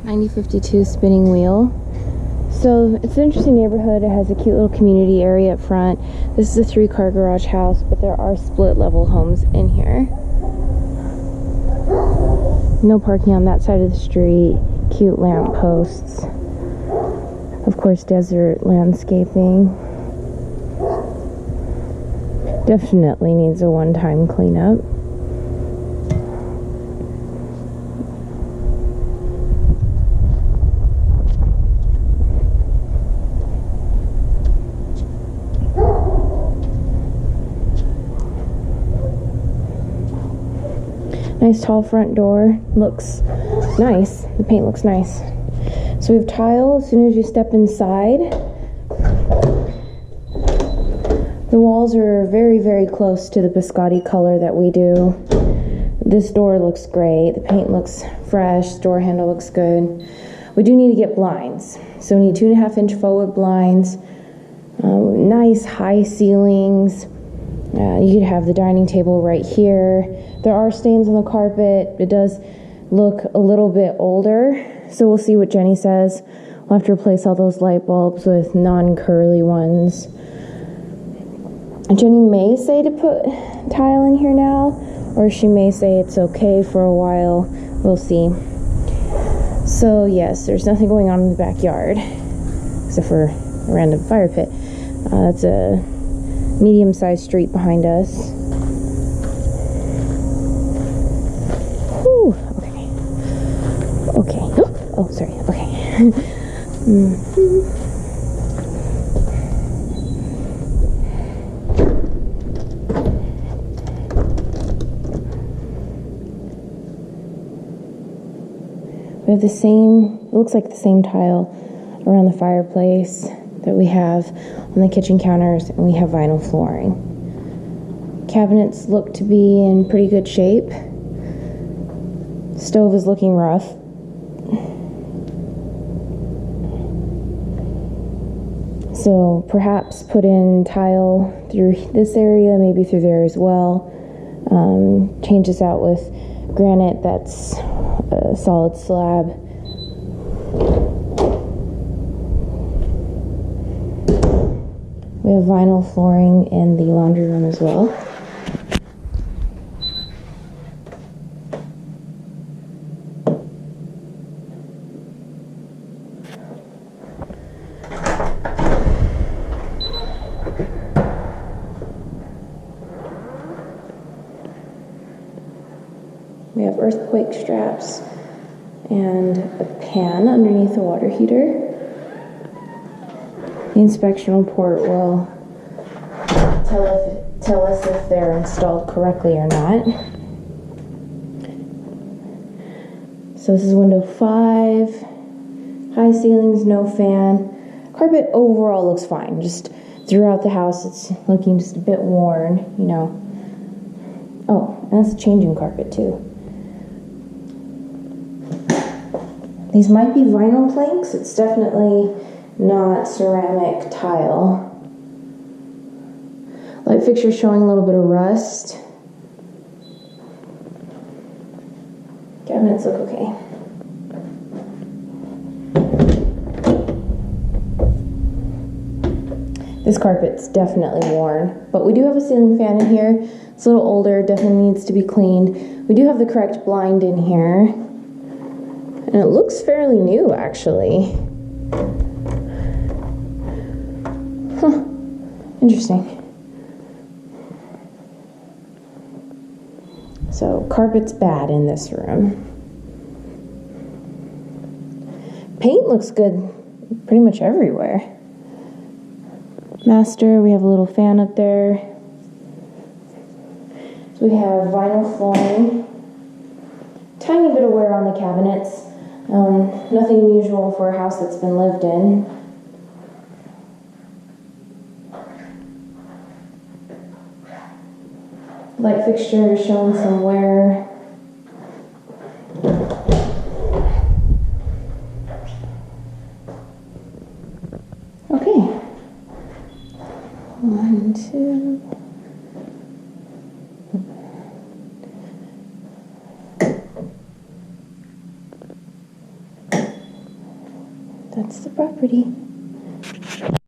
9052 Spinning Wheel. So it's an interesting neighborhood. It has a cute little community area up front. This is a 3-car garage house, but there are split level homes in here. No parking on that side of the street. Cute lamp posts. Of course, desert landscaping. Definitely needs a one-time cleanup. Nice tall front door. Looks nice. The paint looks nice. So we have tile as soon as you step inside. The walls are very, very close to the biscotti color that we do. This door looks great. The paint looks fresh. Door handle looks good. We do need to get blinds. So we need 2.5-inch forward blinds. Nice high ceilings. You could have the dining table right here. There are stains on the carpet. It does look a little bit older, so we'll see what Jenny says. We'll have to replace all those light bulbs with non-curly ones. Jenny may say to put tile in here now, or she may say it's okay for a while. We'll see. So yes, there's nothing going on in the backyard, except for a random fire pit. That's a medium-sized street behind us. Whew, okay. Okay. Oh, sorry. Okay. We have the same, it looks like the same tile around the fireplace that we have on the kitchen counters, and we have vinyl flooring. Cabinets look to be in pretty good shape. Stove is looking rough. So perhaps put in tile through this area, maybe through there as well. Change this out with granite that's a solid slab. We have vinyl flooring in the laundry room as well. We have earthquake straps and a pan underneath the water heater. The inspection report will tell us if they're installed correctly or not. So this is window 5. High ceilings, no fan. Carpet overall looks fine. Just throughout the house, it's looking just a bit worn, you know. Oh, and that's a changing carpet too. These might be vinyl planks. It's definitely not ceramic tile. Light fixture showing a little bit of rust. Cabinets look okay. This carpet's definitely worn, but we do have a ceiling fan in here. It's a little older, definitely needs to be cleaned. We do have the correct blind in here, and it looks fairly new, actually. Huh, interesting. So, carpet's bad in this room. Paint looks good pretty much everywhere. Master, we have a little fan up there. We have vinyl flooring. Tiny bit of wear on the cabinets. Nothing unusual for a house that's been lived in. Light fixture showing some wear. Okay. 1, 2. That's the property.